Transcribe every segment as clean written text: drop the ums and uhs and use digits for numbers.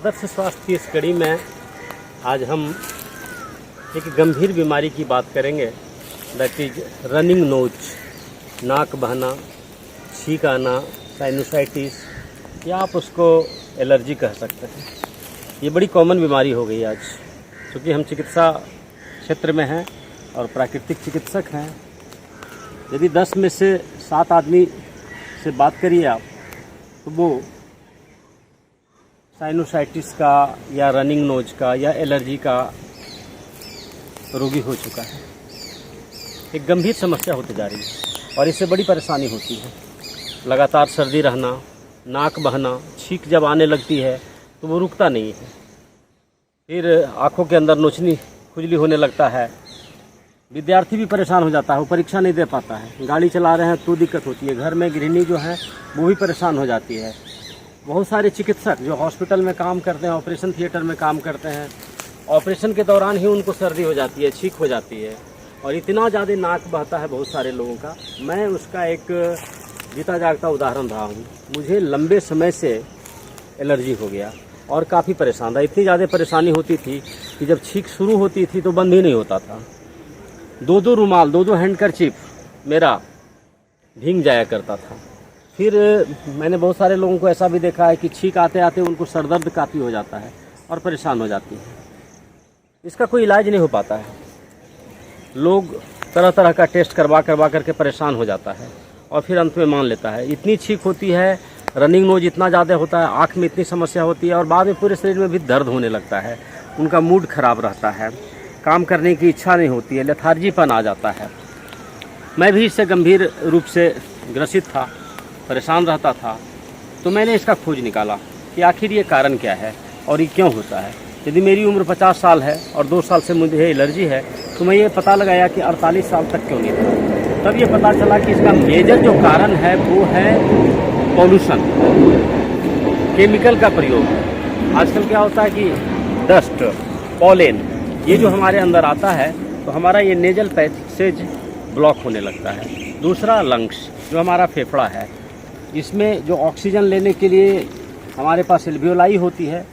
आदर्श स्वास्थ्य की इस कड़ी में आज हम एक गंभीर बीमारी की बात करेंगे, दैट इज रनिंग नोज, नाक बहना, छींक आना, साइनोसाइटिस या आप उसको एलर्जी कह सकते हैं। ये बड़ी कॉमन बीमारी हो गई आज, क्योंकि हम चिकित्सा क्षेत्र में हैं और प्राकृतिक चिकित्सक हैं। यदि 10 में से 7 आदमी से बात करिए आप, तो वो साइनोसाइटिस का या रनिंग नोज का या एलर्जी का रोगी हो चुका है। एक गंभीर समस्या होती जा रही है और इससे बड़ी परेशानी होती है। लगातार सर्दी रहना, नाक बहना, छींक जब आने लगती है तो वो रुकता नहीं है। फिर आँखों के अंदर नोचनी खुजली होने लगता है। विद्यार्थी भी परेशान हो जाता है, वो परीक्षा नहीं दे पाता है। गाड़ी चला रहे हैं तो दिक्कत होती है। घर में गृहिणी जो है वो भी परेशान हो जाती है। बहुत सारे चिकित्सक जो हॉस्पिटल में काम करते हैं, ऑपरेशन थिएटर में काम करते हैं, ऑपरेशन के दौरान ही उनको सर्दी हो जाती है, छींक हो जाती है और इतना ज़्यादा नाक बहता है बहुत सारे लोगों का। मैं उसका एक जीता जागता उदाहरण रहा हूँ। मुझे लंबे समय से एलर्जी हो गया और काफ़ी परेशान था। इतनी ज़्यादा परेशानी होती थी कि जब छींक शुरू होती थी तो बंद ही नहीं होता था। 2 रुमाल, 2 हैंडकरचीफ मेरा भीग जाया करता था। फिर मैंने बहुत सारे लोगों को ऐसा भी देखा है कि छींक आते आते उनको सर दर्द काफ़ी हो जाता है और परेशान हो जाती है। इसका कोई इलाज नहीं हो पाता है। लोग तरह तरह का टेस्ट करवा करके परेशान हो जाता है और फिर अंत में मान लेता है। इतनी छींक होती है, रनिंग नोज इतना ज़्यादा होता है, आँख में इतनी समस्या होती है और बाद में पूरे शरीर में भी दर्द होने लगता है। उनका मूड खराब रहता है, काम करने की इच्छा नहीं होती है, लेथार्जीपन आ जाता है। मैं भी इससे गंभीर रूप से ग्रसित था, परेशान रहता था। तो मैंने इसका खोज निकाला कि आखिर ये कारण क्या है और ये क्यों होता है। यदि मेरी उम्र 50 साल है और 2 साल से मुझे एलर्जी है तो मैं ये पता लगाया कि 48 साल तक क्यों नहीं था। तब ये पता चला कि इसका मेजर जो कारण है वो है पॉल्यूशन, केमिकल का प्रयोग। आजकल क्या होता है कि डस्ट, पॉलेन, ये जो हमारे अंदर आता है तो हमारा ये नेजल पैसेज ब्लॉक होने लगता है। दूसरा लंग्स, जो हमारा फेफड़ा है, इसमें जो ऑक्सीजन लेने के लिए हमारे पास एल्वियोलाई होती है,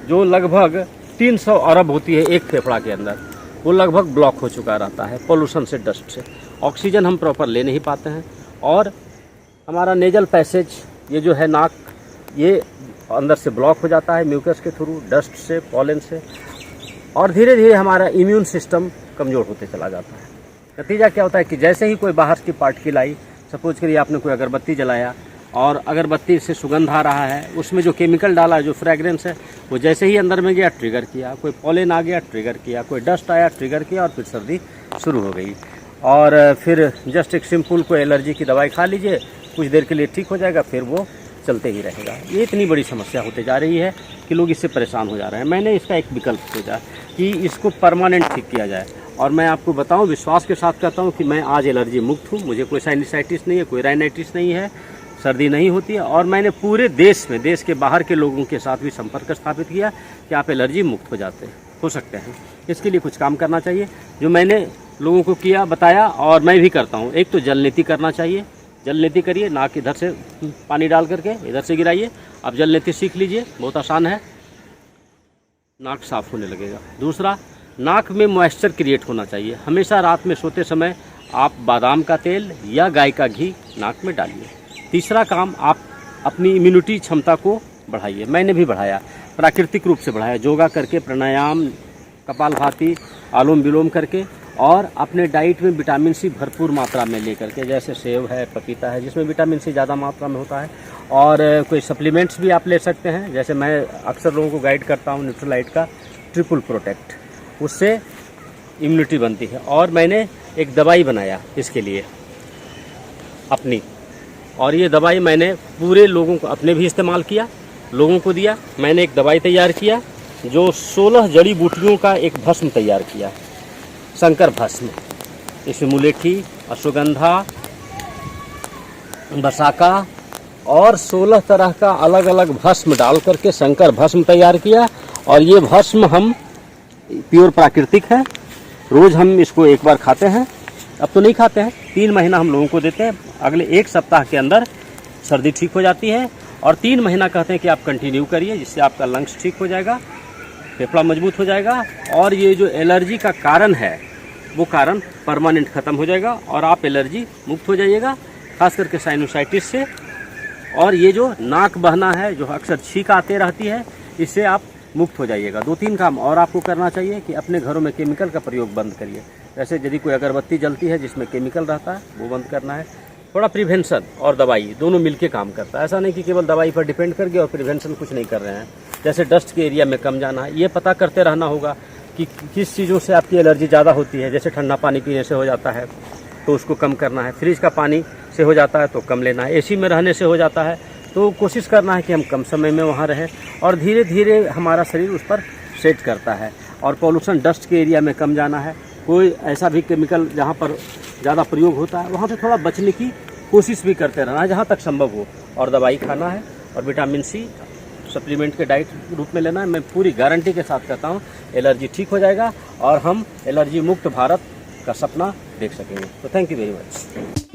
जो लगभग 300 अरब होती है एक फेफड़ा के अंदर, वो लगभग ब्लॉक हो चुका रहता है पॉल्यूशन से, डस्ट से। ऑक्सीजन हम प्रॉपर ले नहीं पाते हैं और हमारा नेजल पैसेज, ये जो है नाक, ये अंदर से ब्लॉक हो जाता है म्यूकस के थ्रू, डस्ट से, पॉलन से, और धीरे धीरे हमारा इम्यून सिस्टम कमज़ोर होते चला जाता है। नतीजा क्या होता है कि जैसे ही कोई बाहर की पार्टिकल आई, सपोज करिए आपने कोई अगरबत्ती जलाया और अगरबत्ती से सुगंध आ रहा है, उसमें जो केमिकल डाला, जो फ्रेगरेंस है, वो जैसे ही अंदर में गया ट्रिगर किया, कोई पॉलेन आ गया ट्रिगर किया, कोई डस्ट आया ट्रिगर किया और फिर सर्दी शुरू हो गई। और फिर जस्ट एक सिंपल कोई एलर्जी की दवाई खा लीजिए, कुछ देर के लिए ठीक हो जाएगा, फिर वो चलते ही रहेगा। ये इतनी बड़ी समस्या होते जा रही है कि लोग इससे परेशान हो जा रहे हैं। मैंने इसका एक विकल्प सोचा कि इसको परमानेंट ठीक किया जाए। और मैं आपको बताऊं, विश्वास के साथ कहता हूं कि मैं आज एलर्जी मुक्त हूं। मुझे कोई साइनसाइटिस नहीं है, कोई राइनाइटिस नहीं है, सर्दी नहीं होती है। और मैंने पूरे देश में, देश के बाहर के लोगों के साथ भी संपर्क स्थापित किया कि आप एलर्जी मुक्त हो सकते हैं। इसके लिए कुछ काम करना चाहिए, जो मैंने लोगों को किया, बताया और मैं भी करता हूँ। एक तो जल नीति करना चाहिए। जल नीति करिए, नाक इधर से पानी डाल करके इधर से गिराइए। आप जल नीति सीख लीजिए, बहुत आसान है, नाक साफ होने लगेगा। दूसरा, नाक में मॉइस्चर क्रिएट होना चाहिए। हमेशा रात में सोते समय आप बादाम का तेल या गाय का घी नाक में डालिए। तीसरा काम, आप अपनी इम्यूनिटी क्षमता को बढ़ाइए। मैंने भी बढ़ाया, प्राकृतिक रूप से बढ़ाया, योगा करके, प्राणायाम, कपालभाति, आलोम विलोम करके, और अपने डाइट में विटामिन सी भरपूर मात्रा में लेकर के, जैसे सेब है, पपीता है, जिसमें विटामिन सी ज़्यादा मात्रा में होता है। और कोई सप्लीमेंट्स भी आप ले सकते हैं, जैसे मैं अक्सर लोगों को गाइड करता हूँ न्यूट्रोलाइट का ट्रिपल प्रोटेक्ट, उससे इम्यूनिटी बनती है। और मैंने एक दवाई बनाया इसके लिए अपनी, और ये दवाई मैंने पूरे लोगों को, अपने भी इस्तेमाल किया, लोगों को दिया। मैंने एक दवाई तैयार किया जो 16 जड़ी बूटियों का एक भस्म तैयार किया, शंकर भस्म। इसमें मुलेठी, अश्वगंधा, बसाका और 16 तरह का अलग अलग भस्म डाल करके शंकर भस्म तैयार किया। और ये भस्म हम प्योर प्राकृतिक है। रोज़ हम इसको एक बार खाते हैं, अब तो नहीं खाते हैं, 3 महीना हम लोगों को देते हैं। अगले 1 सप्ताह के अंदर सर्दी ठीक हो जाती है और 3 महीना कहते हैं कि आप कंटिन्यू करिए, जिससे आपका लंग्स ठीक हो जाएगा, फेफड़ा मजबूत हो जाएगा और ये जो एलर्जी का कारण है वो कारण परमानेंट ख़त्म हो जाएगा और आप एलर्जी मुक्त हो जाइएगा, खास करके साइनोसाइटिस से। और ये जो नाक बहना है, जो अक्सर छींक आते रहती है, इससे आप मुक्त हो जाइएगा। 2-3 काम और आपको करना चाहिए कि अपने घरों में केमिकल का प्रयोग बंद करिए। जैसे यदि कोई अगरबत्ती जलती है जिसमें केमिकल रहता है वो बंद करना है। थोड़ा प्रिवेंशन और दवाई दोनों मिलके काम करता है, ऐसा नहीं कि केवल दवाई पर डिपेंड करके और प्रिवेंशन कुछ नहीं कर रहे हैं। जैसे डस्ट के एरिया में कम जाना है, ये पता करते रहना होगा कि किस चीज़ों से आपकी एलर्जी ज़्यादा होती है। जैसे ठंडा पानी पीने से हो जाता है तो उसको कम करना है, फ्रिज का पानी से हो जाता है तो कम लेना है, एसी में रहने से हो जाता है तो कोशिश करना है कि हम कम समय में वहाँ रहें और धीरे धीरे हमारा शरीर उस पर सेट करता है। और पॉल्यूशन डस्ट के एरिया में कम जाना है। कोई ऐसा भी केमिकल जहाँ पर ज़्यादा प्रयोग होता है वहाँ से थोड़ा बचने की कोशिश भी करते रहना है जहाँ तक संभव हो। और दवाई खाना है और विटामिन सी सप्लीमेंट के डाइट रूप में लेना है। मैं पूरी गारंटी के साथ कहता हूँ एलर्जी ठीक हो जाएगा और हम एलर्जी मुक्त भारत का सपना देख सकेंगे। तो थैंक यू वेरी मच।